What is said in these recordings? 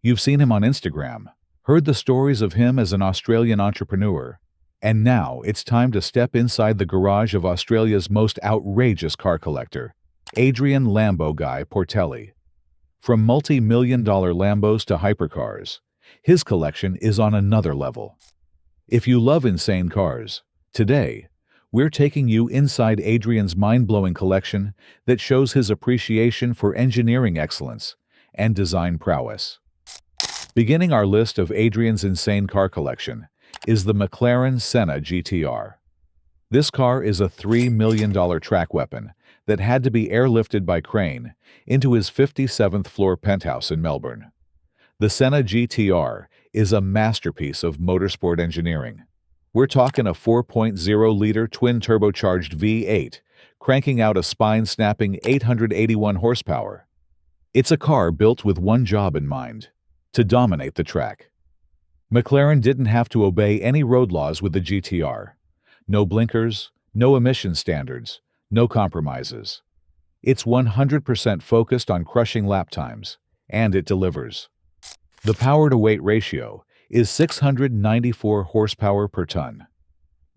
You've seen him on Instagram, heard the stories of him as an Australian entrepreneur, and now it's time to step inside the garage of Australia's most outrageous car collector, Adrian Lambo Guy Portelli. From multi-million-dollar Lambos to hypercars, his collection is on another level. If you love insane cars, today, we're taking you inside Adrian's mind-blowing collection that shows his appreciation for engineering excellence and design prowess. Beginning our list of Adrian's insane car collection is the McLaren Senna GTR. This car is a $3 million track weapon that had to be airlifted by crane into his 57th floor penthouse in Melbourne. The Senna GTR is a masterpiece of motorsport engineering. We're talking a 4.0-liter twin-turbocharged V8, cranking out a spine-snapping 881 horsepower. It's a car built with one job in mind: to dominate the track. McLaren didn't have to obey any road laws with the GTR. No blinkers, no emission standards, no compromises. It's 100% focused on crushing lap times, and it delivers. The power-to-weight ratio is 694 horsepower per ton.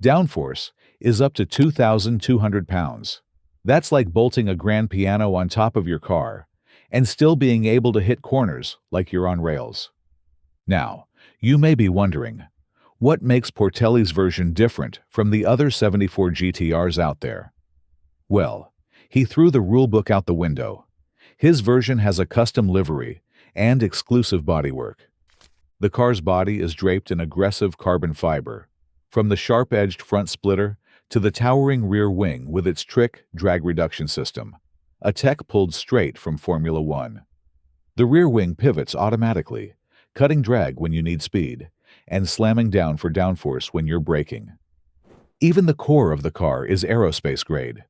Downforce is up to 2,200 pounds. That's like bolting a grand piano on top of your car and still being able to hit corners like you're on rails. Now, you may be wondering, what makes Portelli's version different from the other 74 GTRs out there? Well, he threw the rulebook out the window. His version has a custom livery and exclusive bodywork. The car's body is draped in aggressive carbon fiber, from the sharp-edged front splitter to the towering rear wing with its trick drag reduction system, a tech pulled straight from Formula One. The rear wing pivots automatically, cutting drag when you need speed, and slamming down for downforce when you're braking. Even the core of the car is aerospace grade.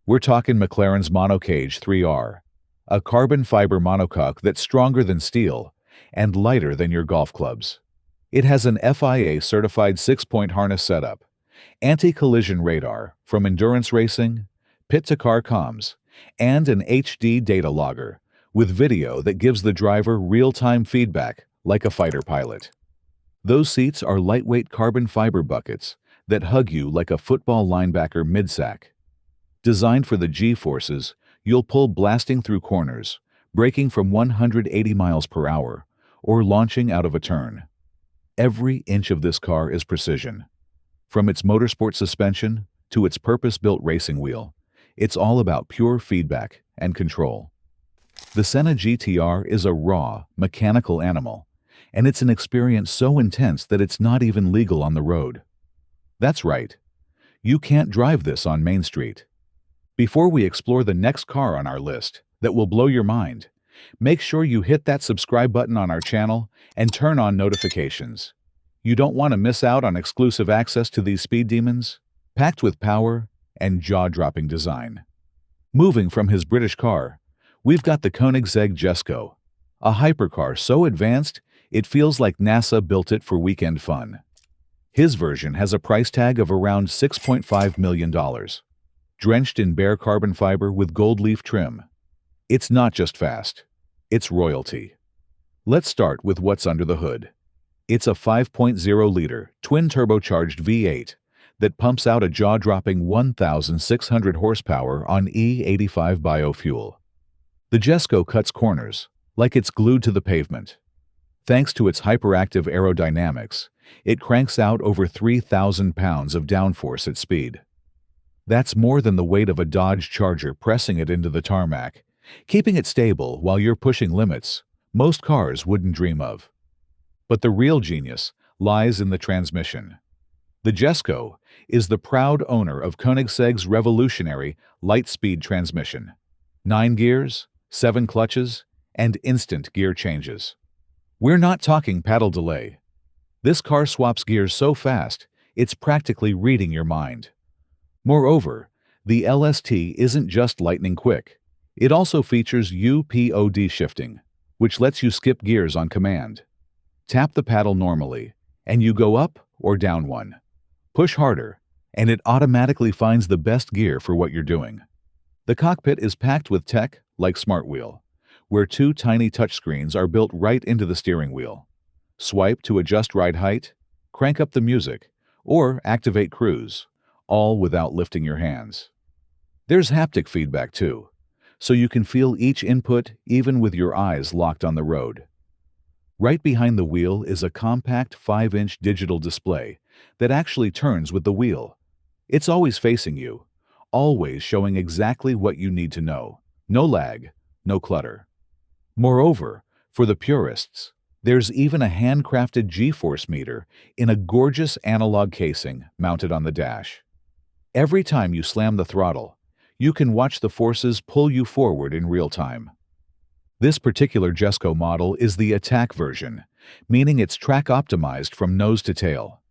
We're talking McLaren's Monocage 3R, a carbon fiber monocoque that's stronger than steel and lighter than your golf clubs. It has an FIA-certified 6-point harness setup, anti-collision radar from endurance racing, pit-to-car comms, and an HD data logger with video that gives the driver real-time feedback like a fighter pilot. Those seats are lightweight carbon fiber buckets that hug you like a football linebacker mid-sack. Designed for the G-forces, you'll pull blasting through corners, braking from 180 miles per hour, or launching out of a turn. Every inch of this car is precision. From its motorsport suspension to its purpose-built racing wheel, it's all about pure feedback and control. The Senna GTR is a raw, mechanical animal, and it's an experience so intense that it's not even legal on the road. That's right. You can't drive this on Main Street. Before we explore the next car on our list that will blow your mind, make sure you hit that subscribe button on our channel and turn on notifications. You don't want to miss out on exclusive access to these speed demons, packed with power and jaw-dropping design. Moving from his British car, we've got the Koenigsegg Jesko, a hypercar so advanced it feels like NASA built it for weekend fun. His version has a price tag of around $6.5 million, drenched in bare carbon fiber with gold leaf trim. It's not just fast, it's royalty. Let's start with what's under the hood. It's a 5.0-liter twin-turbocharged V8 that pumps out a jaw-dropping 1,600 horsepower on E85 biofuel. The Jesko cuts corners like it's glued to the pavement. Thanks to its hyperactive aerodynamics, it cranks out over 3,000 pounds of downforce at speed. That's more than the weight of a Dodge Charger pressing it into the tarmac, keeping it stable while you're pushing limits most cars wouldn't dream of. But the real genius lies in the transmission. The Jesko is the proud owner of Koenigsegg's revolutionary light-speed transmission. 9 gears, 7 clutches, and instant gear changes. We're not talking paddle delay. This car swaps gears so fast, it's practically reading your mind. Moreover, the LST isn't just lightning quick. It also features UPOD shifting, which lets you skip gears on command. Tap the paddle normally, and you go up or down one. Push harder, and it automatically finds the best gear for what you're doing. The cockpit is packed with tech like Smart Wheel, where two tiny touchscreens are built right into the steering wheel. Swipe to adjust ride height, crank up the music, or activate cruise, all without lifting your hands. There's haptic feedback too, so you can feel each input even with your eyes locked on the road. Right behind the wheel is a compact 5-inch digital display that actually turns with the wheel. It's always facing you, always showing exactly what you need to know. No lag, no clutter. Moreover, for the purists, there's even a handcrafted G-force meter in a gorgeous analog casing mounted on the dash. Every time you slam the throttle, you can watch the forces pull you forward in real time. This particular Jesko model is the attack version, meaning it's track optimized from nose to tail.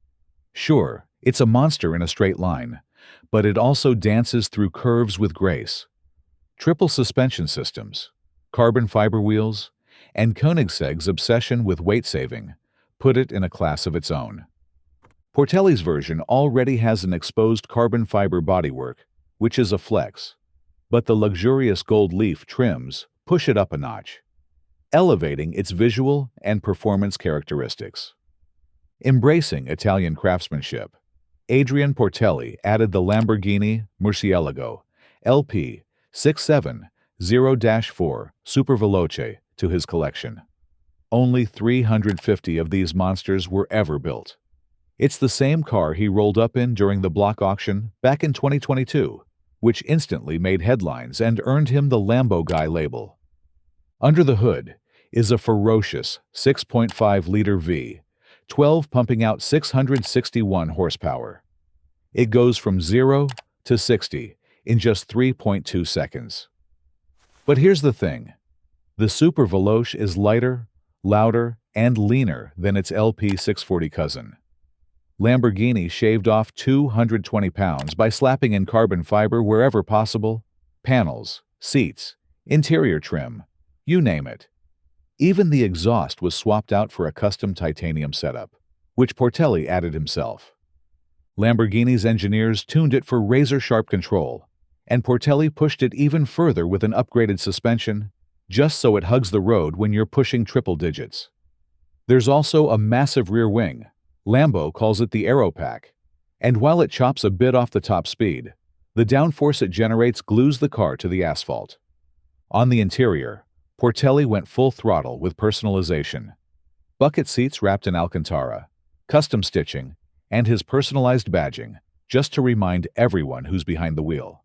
Sure, it's a monster in a straight line, but it also dances through curves with grace. Triple suspension systems, carbon fiber wheels, and Koenigsegg's obsession with weight saving put it in a class of its own. Portelli's version already has an exposed carbon fiber bodywork, which is a flex, but the luxurious gold leaf trims push it up a notch, elevating its visual and performance characteristics. Embracing Italian craftsmanship, Adrian Portelli added the Lamborghini Murcielago LP 670-4 Superveloce to his collection. Only 350 of these monsters were ever built. It's the same car he rolled up in during the block auction back in 2022, which instantly made headlines and earned him the Lambo Guy label. Under the hood is a ferocious 6.5-liter V12 pumping out 661 horsepower. It goes from 0 to 60 in just 3.2 seconds. But here's the thing. The Superveloce is lighter, louder, and leaner than its LP 640 cousin. Lamborghini shaved off 220 pounds by slapping in carbon fiber wherever possible, panels, seats, interior trim, you name it. Even the exhaust was swapped out for a custom titanium setup, which Portelli added himself. Lamborghini's engineers tuned it for razor-sharp control, and Portelli pushed it even further with an upgraded suspension, just so it hugs the road when you're pushing triple digits. There's also a massive rear wing. Lambo calls it the Aero Pack, and while it chops a bit off the top speed, the downforce it generates glues the car to the asphalt. On the interior, Portelli went full throttle with personalization. Bucket seats wrapped in Alcantara, custom stitching, and his personalized badging, just to remind everyone who's behind the wheel.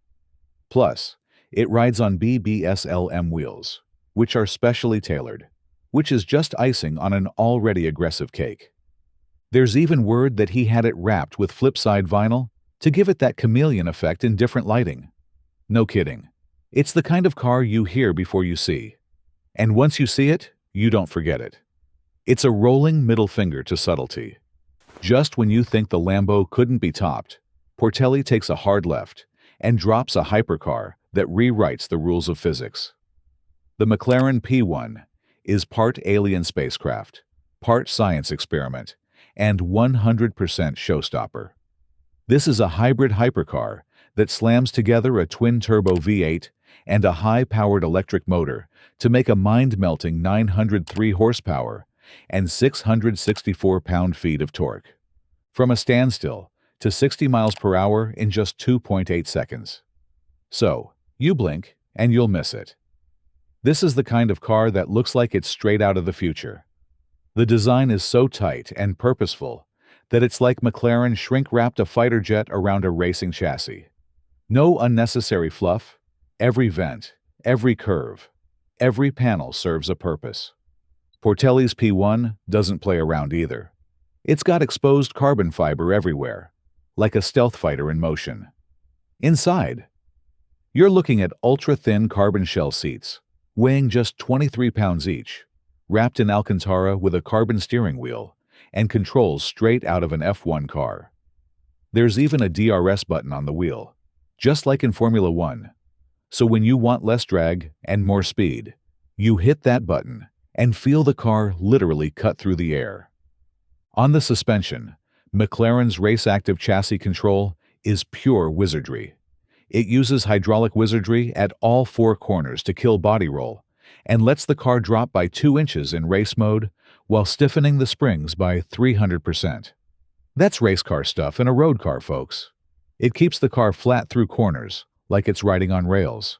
Plus, it rides on BBSLM wheels, which are specially tailored, which is just icing on an already aggressive cake. There's even word that he had it wrapped with flip-side vinyl to give it that chameleon effect in different lighting. No kidding. It's the kind of car you hear before you see. And once you see it, you don't forget it. It's a rolling middle finger to subtlety. Just when you think the Lambo couldn't be topped, Portelli takes a hard left and drops a hypercar that rewrites the rules of physics. The McLaren P1 is part alien spacecraft, part science experiment, and 100% showstopper. This is a hybrid hypercar that slams together a twin-turbo V8 and a high-powered electric motor to make a mind-melting 903 horsepower and 664 pound-feet of torque. From a standstill to 60 miles per hour in just 2.8 seconds. So, you blink and you'll miss it. This is the kind of car that looks like it's straight out of the future. The design is so tight and purposeful that it's like McLaren shrink-wrapped a fighter jet around a racing chassis. No unnecessary fluff. Every vent, every curve, every panel serves a purpose. Portelli's P1 doesn't play around either. It's got exposed carbon fiber everywhere, like a stealth fighter in motion. Inside, you're looking at ultra-thin carbon shell seats, weighing just 23 pounds each, wrapped in Alcantara with a carbon steering wheel, and controls straight out of an F1 car. There's even a DRS button on the wheel, just like in Formula One. So when you want less drag and more speed, you hit that button and feel the car literally cut through the air. On the suspension, McLaren's race-active chassis control is pure wizardry. It uses hydraulic wizardry at all four corners to kill body roll and lets the car drop by 2 inches in race mode while stiffening the springs by 300%. That's race car stuff in a road car, folks. It keeps the car flat through corners, like it's riding on rails.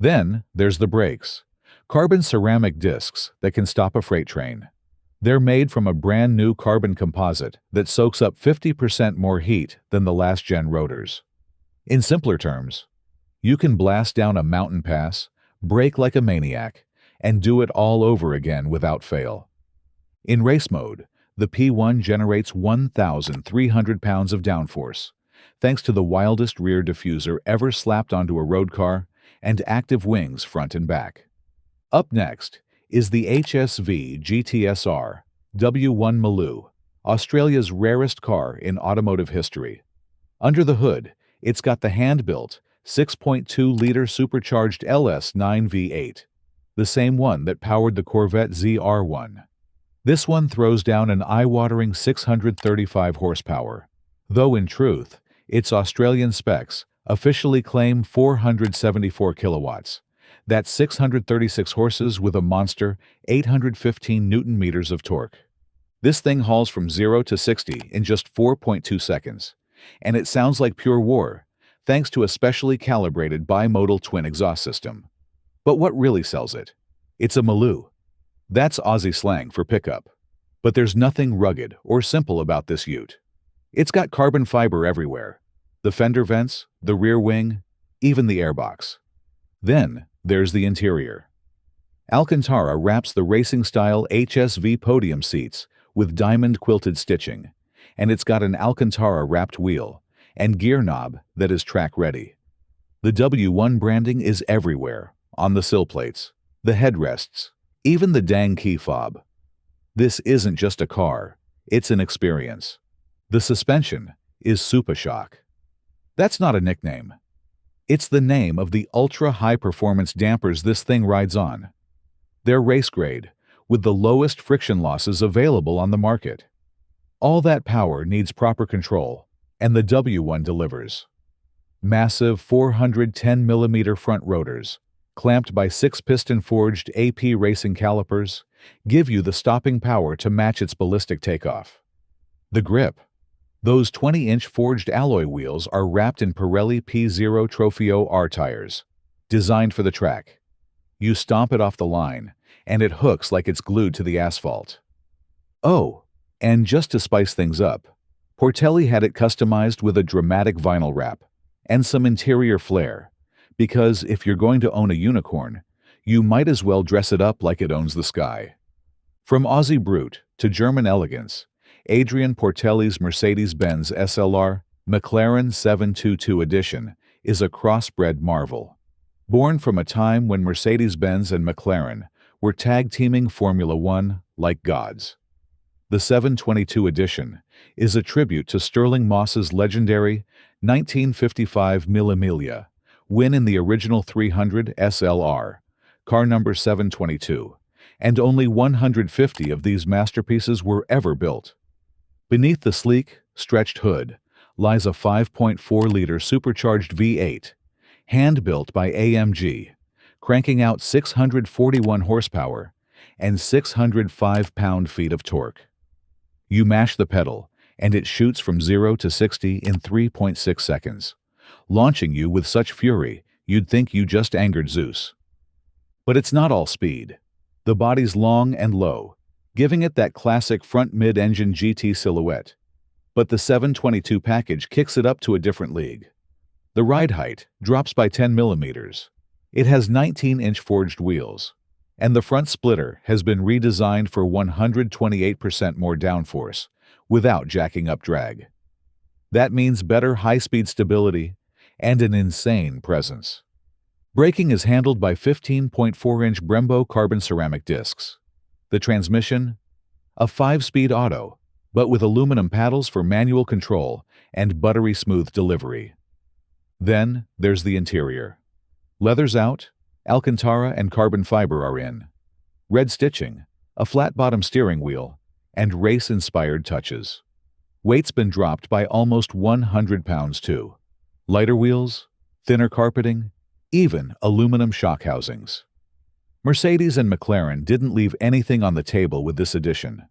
Then there's the brakes. Carbon ceramic discs that can stop a freight train. They're made from a brand new carbon composite that soaks up 50% more heat than the last-gen rotors. In simpler terms, you can blast down a mountain pass, brake like a maniac, and do it all over again without fail. In race mode, the P1 generates 1,300 pounds of downforce, thanks to the wildest rear diffuser ever slapped onto a road car and active wings front and back. Up next is the HSV GTSR W1 Maloo, Australia's rarest car in automotive history. Under the hood, it's got the hand-built 6.2-liter supercharged LS9 V8, the same one that powered the Corvette ZR1. This one throws down an eye-watering 635 horsepower, though in truth, its Australian specs officially claim 474 kilowatts. That's 636 horses with a monster 815 newton-meters of torque. This thing hauls from 0 to 60 in just 4.2 seconds, and it sounds like pure war, thanks to a specially calibrated bimodal twin exhaust system. But what really sells it? It's a Maloo. That's Aussie slang for pickup. But there's nothing rugged or simple about this ute. It's got carbon fiber everywhere. The fender vents, the rear wing, even the airbox. Then there's the interior. Alcantara wraps the racing-style HSV podium seats with diamond-quilted stitching, and it's got an Alcantara-wrapped wheel and gear knob that is track-ready. The W1 branding is everywhere, on the sill plates, the headrests, even the dang key fob. This isn't just a car, it's an experience. The suspension is SuperShock. That's not a nickname. It's the name of the ultra-high-performance dampers this thing rides on. They're race-grade, with the lowest friction losses available on the market. All that power needs proper control, and the W1 delivers. Massive 410mm front rotors, clamped by 6-piston forged AP racing calipers, give you the stopping power to match its ballistic takeoff. The grip. Those 20-inch forged alloy wheels are wrapped in Pirelli P0 Trofeo R tires, designed for the track. You stomp it off the line, and it hooks like it's glued to the asphalt. Oh, and just to spice things up, Portelli had it customized with a dramatic vinyl wrap and some interior flair, because if you're going to own a unicorn, you might as well dress it up like it owns the sky. From Aussie brute to German elegance, Adrian Portelli's Mercedes-Benz SLR McLaren 722 edition is a crossbred marvel. Born from a time when Mercedes-Benz and McLaren were tag-teaming Formula One like gods. The 722 edition is a tribute to Sterling Moss's legendary 1955 Mille Miglia win in the original 300 SLR, car number 722, and only 150 of these masterpieces were ever built. Beneath the sleek, stretched hood lies a 5.4-liter supercharged V8, hand-built by AMG, cranking out 641 horsepower and 605 pound-feet of torque. You mash the pedal, and it shoots from 0 to 60 in 3.6 seconds, launching you with such fury you'd think you just angered Zeus. But it's not all speed. The body's long and low, giving it that classic front mid-engine GT silhouette. But the 722 package kicks it up to a different league. The ride height drops by 10 millimeters. It has 19-inch forged wheels, and the front splitter has been redesigned for 128% more downforce, without jacking up drag. That means better high-speed stability and an insane presence. Braking is handled by 15.4-inch Brembo carbon ceramic discs. The transmission? A 5-speed auto, but with aluminum paddles for manual control and buttery smooth delivery. Then there's the interior. Leather's out, Alcantara and carbon fiber are in. Red stitching, a flat-bottom steering wheel, and race-inspired touches. Weight's been dropped by almost 100 pounds too. Lighter wheels, thinner carpeting, even aluminum shock housings. Mercedes and McLaren didn't leave anything on the table with this addition.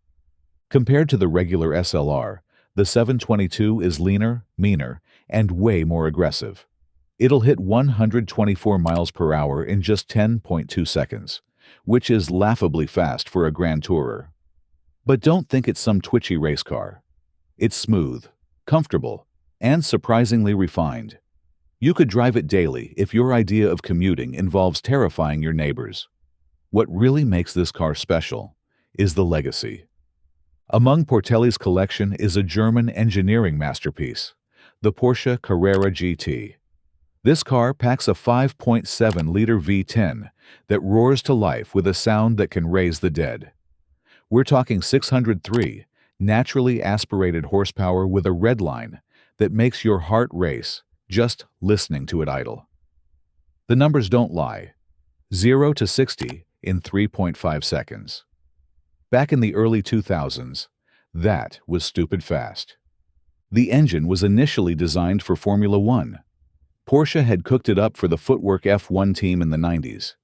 Compared to the regular SLR, the 722 is leaner, meaner, and way more aggressive. It'll hit 124 miles per hour in just 10.2 seconds, which is laughably fast for a Grand Tourer. But don't think it's some twitchy race car. It's smooth, comfortable, and surprisingly refined. You could drive it daily if your idea of commuting involves terrifying your neighbors. What really makes this car special is the legacy. Among Portelli's collection is a German engineering masterpiece, the Porsche Carrera GT. This car packs a 5.7-liter V10 that roars to life with a sound that can raise the dead. We're talking 603 naturally aspirated horsepower with a red line that makes your heart race just listening to it idle. The numbers don't lie. 0 to 60 in 3.5 seconds. Back in the early 2000s, that was stupid fast. The engine was initially designed for Formula One. Porsche had cooked it up for the footwork F1 team in the 90s.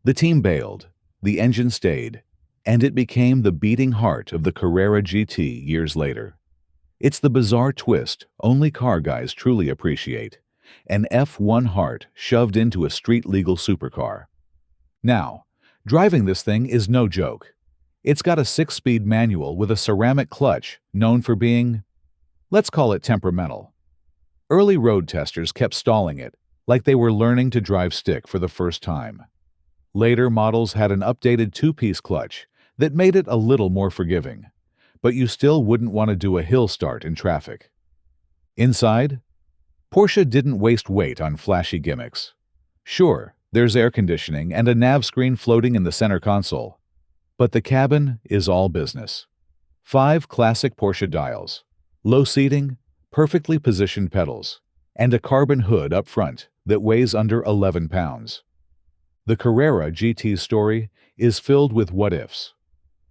The team bailed, the engine stayed, and it became the beating heart of the Carrera GT years later. It's the bizarre twist only car guys truly appreciate, an F1 heart shoved into a street-legal supercar. Now, driving this thing is no joke. It's got a 6-speed manual with a ceramic clutch known for being, let's call it temperamental. Early road testers kept stalling it, like they were learning to drive stick for the first time. Later models had an updated 2-piece clutch that made it a little more forgiving, but you still wouldn't want to do a hill start in traffic. Inside, Porsche didn't waste weight on flashy gimmicks. Sure, there's air conditioning and a nav screen floating in the center console, but the cabin is all business. 5 classic Porsche dials, low seating, perfectly positioned pedals, and a carbon hood up front that weighs under 11 pounds. The Carrera GT's story is filled with what-ifs.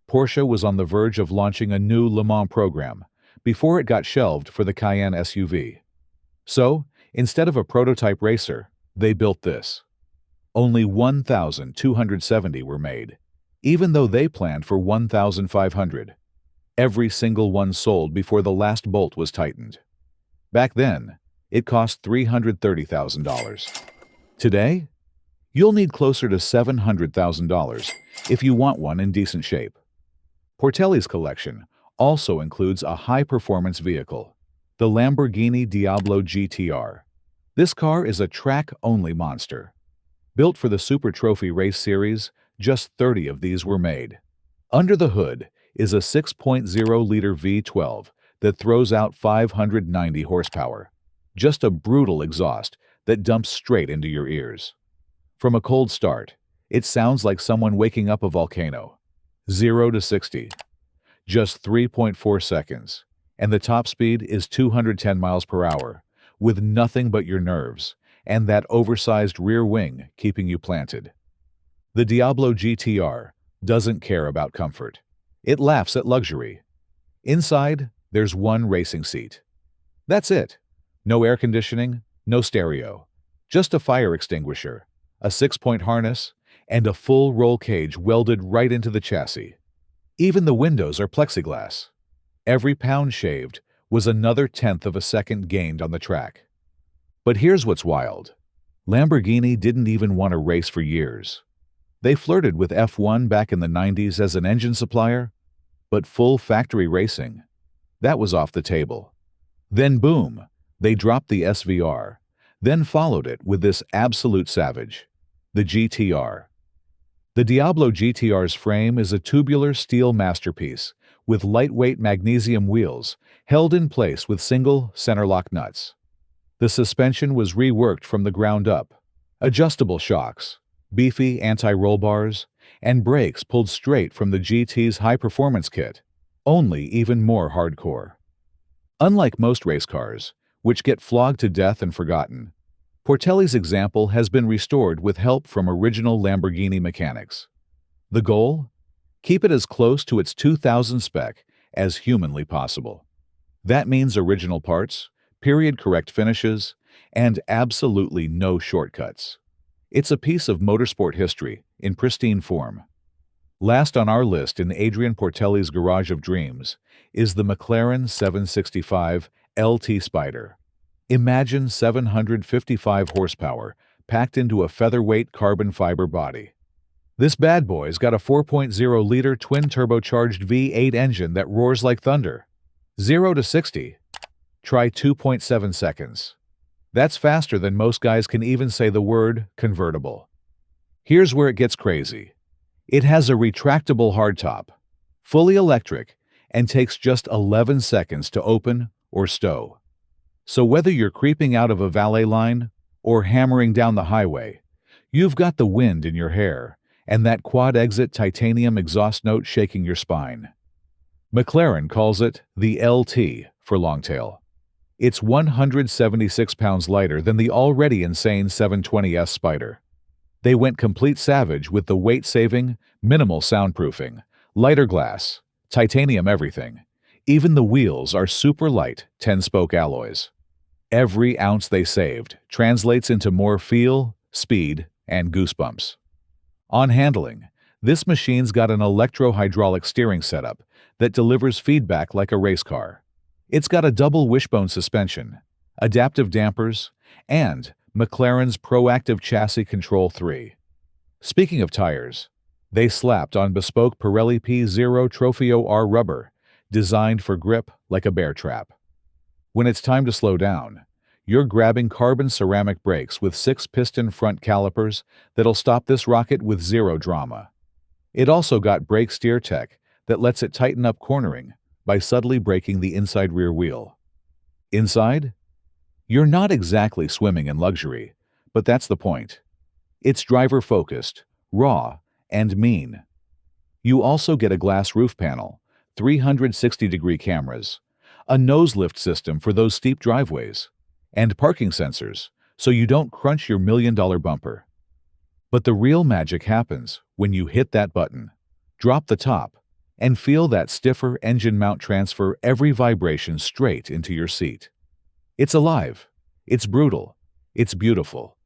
Porsche was on the verge of launching a new Le Mans program before it got shelved for the Cayenne SUV. So, instead of a prototype racer, they built this. Only 1,270 were made, even though they planned for 1,500. Every single one sold before the last bolt was tightened. Back then, it cost $330,000. Today, you'll need closer to $700,000 if you want one in decent shape. Portelli's collection also includes a high-performance vehicle, the Lamborghini Diablo GTR. This car is a track-only monster. Built for the Super Trophy race series, just 30 of these were made. Under the hood is a 6.0-liter V12 that throws out 590 horsepower. Just a brutal exhaust that dumps straight into your ears. From a cold start, it sounds like someone waking up a volcano. 0 to 60. Just 3.4 seconds. And the top speed is 210 miles per hour, with nothing but your nerves and that oversized rear wing keeping you planted. The Diablo GTR doesn't care about comfort. It laughs at luxury. Inside, there's one racing seat. That's it. No air conditioning, no stereo. Just a fire extinguisher, a 6-point harness, and a full roll cage welded right into the chassis. Even the windows are plexiglass. Every pound shaved was another 1/10 of a second gained on the track. But here's what's wild. Lamborghini didn't even want to race for years. They flirted with F1 back in the 90s as an engine supplier, but full factory racing, that was off the table. Then boom, they dropped the SVR, then followed it with this absolute savage, the GTR. The Diablo GTR's frame is a tubular steel masterpiece with lightweight magnesium wheels held in place with single center-lock nuts. The suspension was reworked from the ground up. Adjustable shocks, beefy anti-roll bars, and brakes pulled straight from the GT's high-performance kit, only even more hardcore. Unlike most race cars, which get flogged to death and forgotten, Portelli's example has been restored with help from original Lamborghini mechanics. The goal? Keep it as close to its 2000 spec as humanly possible. That means original parts, period-correct finishes, and absolutely no shortcuts. It's a piece of motorsport history in pristine form. Last on our list in Adrian Portelli's Garage of Dreams is the McLaren 765 LT Spider. Imagine 755 horsepower packed into a featherweight carbon fiber body. This bad boy's got a 4.0-liter twin-turbocharged V8 engine that roars like thunder. 0 to 60. Try 2.7 seconds. That's faster than most guys can even say the word convertible. Here's where it gets crazy. It has a retractable hardtop, fully electric, and takes just 11 seconds to open or stow. So whether you're creeping out of a valet line or hammering down the highway, you've got the wind in your hair and that quad-exit titanium exhaust note shaking your spine. McLaren calls it the LT for Longtail. It's 176 pounds lighter than the already insane 720S Spider. They went complete savage with the weight-saving, minimal soundproofing, lighter glass, titanium everything. Even the wheels are super light 10-spoke alloys. Every ounce they saved translates into more feel, speed, and goosebumps. On handling, this machine's got an electro-hydraulic steering setup that delivers feedback like a race car. It's got a double wishbone suspension, adaptive dampers, and McLaren's Proactive Chassis Control 3. Speaking of tires, they slapped on bespoke Pirelli P0 Trofeo R rubber, designed for grip like a bear trap. When it's time to slow down, you're grabbing carbon ceramic brakes with 6-piston front calipers that'll stop this rocket with zero drama. It also got brake steer tech that lets it tighten up cornering by subtly braking the inside rear wheel. Inside? You're not exactly swimming in luxury, but that's the point. It's driver-focused, raw, and mean. You also get a glass roof panel, 360-degree cameras, a nose lift system for those steep driveways, and parking sensors, so you don't crunch your million-dollar bumper. But the real magic happens when you hit that button, drop the top, and feel that stiffer engine mount transfer every vibration straight into your seat. It's alive, it's brutal, it's beautiful.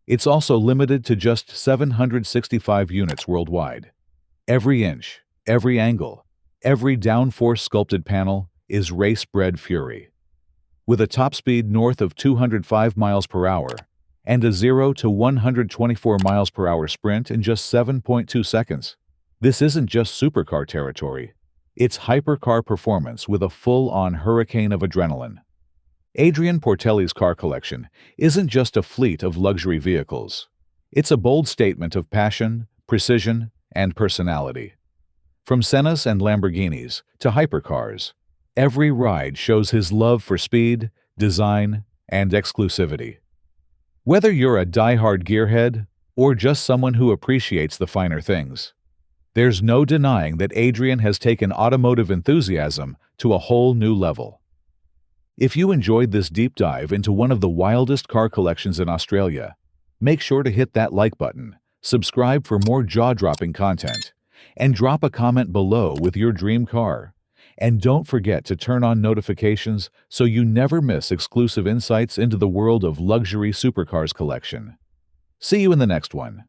It's also limited to just 765 units worldwide. Every inch, every angle, every downforce sculpted panel is race-bred fury. With a top speed north of 205 miles per hour and a 0 to 124 miles per hour sprint in just 7.2 seconds, this isn't just supercar territory. It's hypercar performance with a full-on hurricane of adrenaline. Adrian Portelli's car collection isn't just a fleet of luxury vehicles. It's a bold statement of passion, precision, and personality. From Sennas and Lamborghinis to hypercars, every ride shows his love for speed, design, and exclusivity. Whether you're a die-hard gearhead or just someone who appreciates the finer things, there's no denying that Adrian has taken automotive enthusiasm to a whole new level. If you enjoyed this deep dive into one of the wildest car collections in Australia, make sure to hit that like button, subscribe for more jaw-dropping content, and drop a comment below with your dream car. And don't forget to turn on notifications so you never miss exclusive insights into the world of luxury supercars collection. See you in the next one.